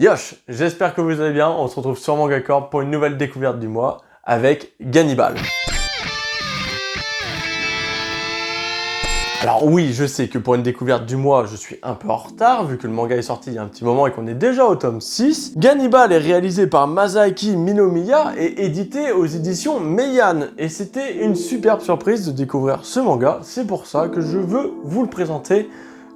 Yosh, j'espère que vous allez bien, on se retrouve sur Manga Corp pour une nouvelle découverte du mois avec Gannibal. Alors oui, je sais que pour une découverte du mois, je suis un peu en retard, vu que le manga est sorti il y a un petit moment et qu'on est déjà au tome 6. Gannibal est réalisé par Masaaki Minomiya et édité aux éditions Meian. Et c'était une superbe surprise de découvrir ce manga, c'est pour ça que je veux vous le présenter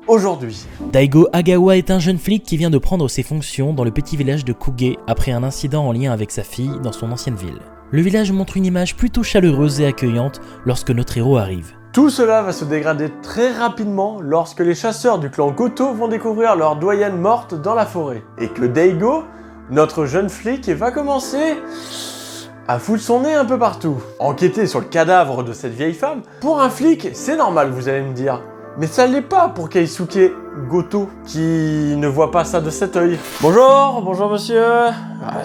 aujourd'hui. Daigo Agawa est un jeune flic qui vient de prendre ses fonctions dans le petit village de Kuge après un incident en lien avec sa fille dans son ancienne ville. Le village montre une image plutôt chaleureuse et accueillante lorsque notre héros arrive. Tout cela va se dégrader très rapidement lorsque les chasseurs du clan Goto vont découvrir leur doyenne morte dans la forêt. Et que Daigo, notre jeune flic, va commencer à foutre son nez un peu partout. Enquêter sur le cadavre de cette vieille femme, pour un flic, c'est normal, vous allez me dire. Mais ça l'est pas pour Keisuke Goto, qui ne voit pas ça de cet œil. Bonjour monsieur.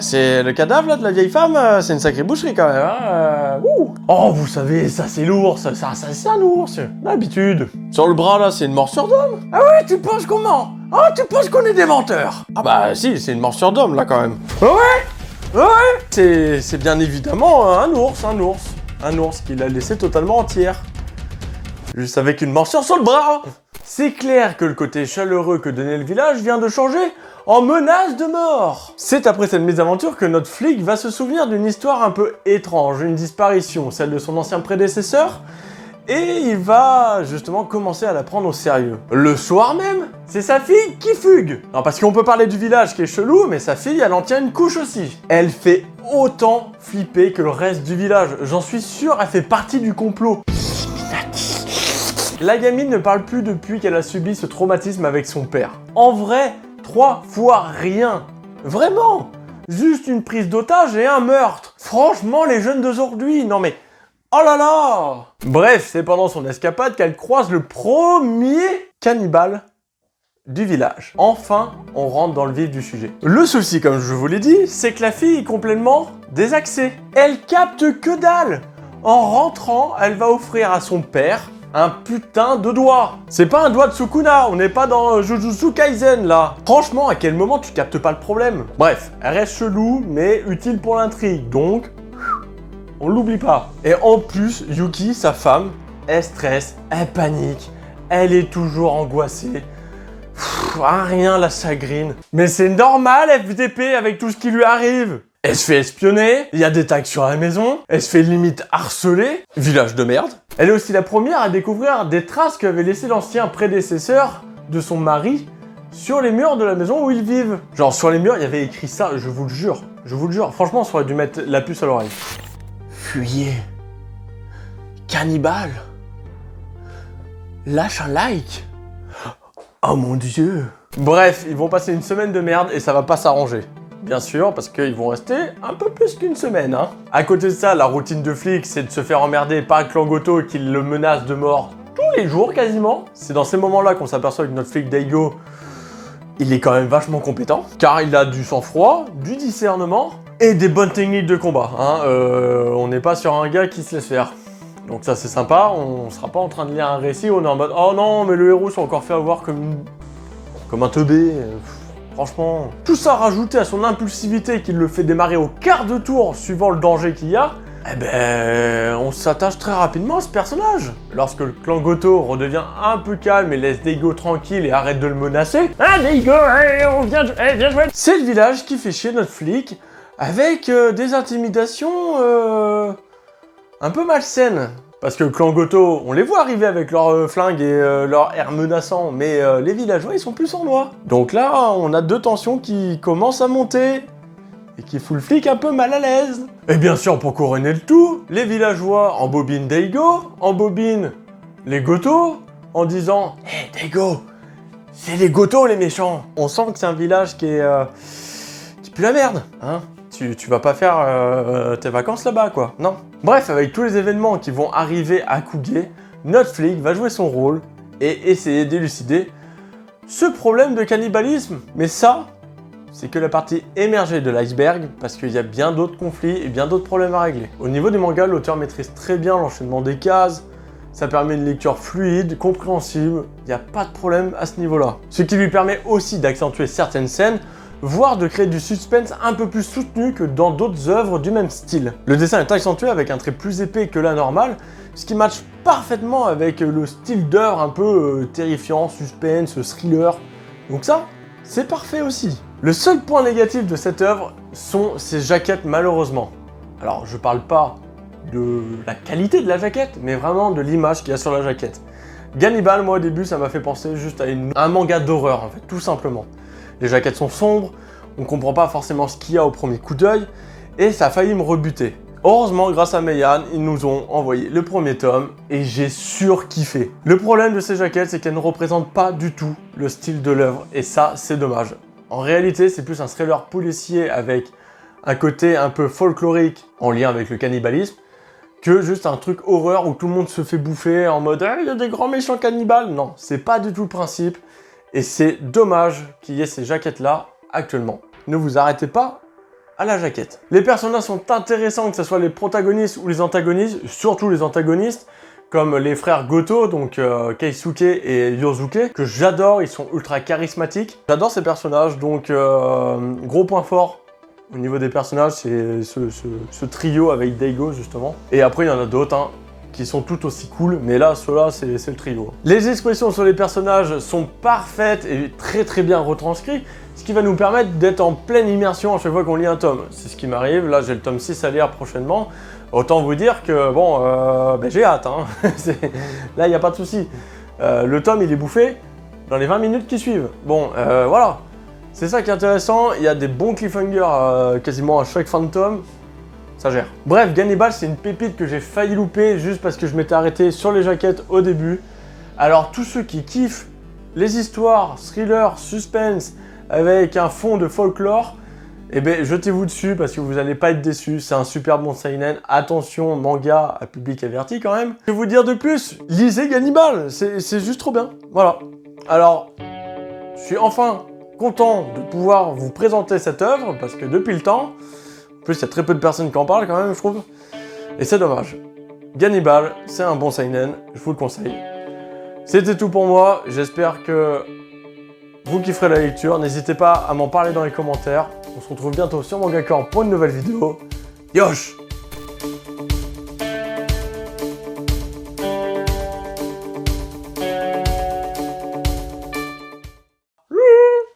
C'est le cadavre là de la vieille femme, c'est une sacrée boucherie quand même. Hein Oh, vous savez, ça c'est l'ours, ça c'est un ours, d'habitude. Sur le bras là, c'est une morsure d'homme. Ah ouais, tu penses qu'on ment? Oh, tu penses qu'on est des menteurs? Ah bah si, c'est une morsure d'homme là quand même. Ouais, c'est bien évidemment un ours qu'il a laissé totalement entière. Juste avec une morsure sur le bras. C'est clair que le côté chaleureux que donnait le village vient de changer en menace de mort. C'est après cette mésaventure que notre flic va se souvenir d'une histoire un peu étrange, une disparition, celle de son ancien prédécesseur, et il va justement commencer à la prendre au sérieux. Le soir même, c'est sa fille qui fugue. Non, parce qu'on peut parler du village qui est chelou, mais sa fille, elle en tient une couche aussi. Elle fait autant flipper que le reste du village. J'en suis sûr, elle fait partie du complot. La gamine ne parle plus depuis qu'elle a subi ce traumatisme avec son père. En vrai, 3 fois rien. Vraiment. Juste une prise d'otage et un meurtre. Franchement, les jeunes d'aujourd'hui, non mais... Oh là là. Bref, c'est pendant son escapade qu'elle croise le premier cannibale du village. Enfin, on rentre dans le vif du sujet. Le souci, comme je vous l'ai dit, c'est que la fille est complètement désaxée. Elle capte que dalle. En rentrant, elle va offrir à son père un putain de doigt. C'est pas un doigt de Sukuna, on n'est pas dans Jujutsu Kaisen là. Franchement, à quel moment tu captes pas le problème? Bref, elle reste chelou, mais utile pour l'intrigue, donc on l'oublie pas. Et en plus, Yuki, sa femme, elle stresse, elle panique, elle est toujours angoissée. Rien la chagrine. Mais c'est normal FDP avec tout ce qui lui arrive. Elle se fait espionner, il y a des tags sur la maison, elle se fait limite harceler, village de merde. Elle est aussi la première à découvrir des traces qu'avait laissé l'ancien prédécesseur de son mari sur les murs de la maison où ils vivent. Genre sur les murs, il y avait écrit ça, je vous le jure, franchement, ça aurait dû mettre la puce à l'oreille. Fuyez. Cannibale. Lâche un like. Oh mon dieu. Bref, ils vont passer une semaine de merde et ça va pas s'arranger. Bien sûr, parce qu'ils vont rester un peu plus qu'une semaine. Hein. À côté de ça, la routine de flic, c'est de se faire emmerder par un clan Goto qui le menace de mort tous les jours quasiment. C'est dans ces moments-là qu'on s'aperçoit que notre flic Daigo, il est quand même vachement compétent, car il a du sang-froid, du discernement et des bonnes techniques de combat. Hein. On n'est pas sur un gars qui se laisse faire. Donc ça c'est sympa, on sera pas en train de lire un récit où on est en mode « Oh non, mais le héros s'est encore fait avoir comme un teubé ». Franchement, tout ça rajouté à son impulsivité qui le fait démarrer au quart de tour suivant le danger qu'il y a, eh ben, on s'attache très rapidement à ce personnage. Lorsque le clan Goto redevient un peu calme et laisse Daigo tranquille et arrête de le menacer, « Ah Daigo, on vient jouer !» C'est le village qui fait chier notre flic avec des intimidations un peu malsaines. Parce que le clan Goto, on les voit arriver avec leurs flingues et leur air menaçant, mais les villageois, ils sont plus sournois. Donc là, on a 2 tensions qui commencent à monter, et qui foutent le flic un peu mal à l'aise. Et bien sûr, pour couronner le tout, les villageois embobinent Daigo, embobinent les Goto, en disant « Hé Daigo, c'est les Goto les méchants !» On sent que c'est un village qui pue la merde, hein. Tu vas pas faire tes vacances là-bas, quoi. Non. Bref, avec tous les événements qui vont arriver à Kuge, notre flic va jouer son rôle et essayer d'élucider ce problème de cannibalisme. Mais ça, c'est que la partie émergée de l'iceberg, parce qu'il y a bien d'autres conflits et bien d'autres problèmes à régler. Au niveau du manga, l'auteur maîtrise très bien l'enchaînement des cases, ça permet une lecture fluide, compréhensible, il n'y a pas de problème à ce niveau-là. Ce qui lui permet aussi d'accentuer certaines scènes, voire de créer du suspense un peu plus soutenu que dans d'autres œuvres du même style. Le dessin est accentué avec un trait plus épais que la normale, ce qui matche parfaitement avec le style d'œuvre un peu terrifiant, suspense, thriller. Donc ça, c'est parfait aussi. Le seul point négatif de cette œuvre sont ses jaquettes malheureusement. Alors je parle pas de la qualité de la jaquette, mais vraiment de l'image qu'il y a sur la jaquette. Gannibal, moi au début, ça m'a fait penser juste à un manga d'horreur en fait, tout simplement. Les jaquettes sont sombres, on comprend pas forcément ce qu'il y a au premier coup d'œil, et ça a failli me rebuter. Heureusement, grâce à Meian, ils nous ont envoyé le premier tome, et j'ai surkiffé. Le problème de ces jaquettes, c'est qu'elles ne représentent pas du tout le style de l'œuvre, et ça, c'est dommage. En réalité, c'est plus un thriller policier avec un côté un peu folklorique en lien avec le cannibalisme, que juste un truc horreur où tout le monde se fait bouffer en mode « il y a des grands méchants cannibales ». Non, c'est pas du tout le principe. Et c'est dommage qu'il y ait ces jaquettes-là actuellement. Ne vous arrêtez pas à la jaquette. Les personnages sont intéressants, que ce soit les protagonistes ou les antagonistes, surtout les antagonistes, comme les frères Goto, donc Keisuke et Yosuke, que j'adore, ils sont ultra charismatiques. J'adore ces personnages, donc gros point fort au niveau des personnages, c'est ce trio avec Daigo justement. Et après il y en a d'autres hein, qui sont tout aussi cool, mais là ceux-là c'est le trio. Les expressions sur les personnages sont parfaites et très bien retranscrites, ce qui va nous permettre d'être en pleine immersion à chaque fois qu'on lit un tome. C'est ce qui m'arrive, là j'ai le tome 6 à lire prochainement. Autant vous dire que bon, j'ai hâte, hein. Là il n'y a pas de souci. Le tome il est bouffé dans les 20 minutes qui suivent. Bon, voilà. C'est ça qui est intéressant, il y a des bons cliffhangers quasiment à chaque fin de tome, ça gère. Bref, Gannibal c'est une pépite que j'ai failli louper juste parce que je m'étais arrêté sur les jaquettes au début. Alors tous ceux qui kiffent les histoires, thriller, suspense, avec un fond de folklore, eh ben jetez-vous dessus parce que vous n'allez pas être déçus, c'est un super bon seinen. Attention, manga à public averti quand même. Que vous dire de plus? Lisez Gannibal, c'est juste trop bien, voilà. Alors, je suis enfin content de pouvoir vous présenter cette œuvre, parce que depuis le temps, en plus il y a très peu de personnes qui en parlent quand même, je trouve, et c'est dommage. Gannibal, c'est un bon seinen, je vous le conseille. C'était tout pour moi, j'espère que vous kifferez la lecture, n'hésitez pas à m'en parler dans les commentaires. On se retrouve bientôt sur Manga Corps pour une nouvelle vidéo. Yosh!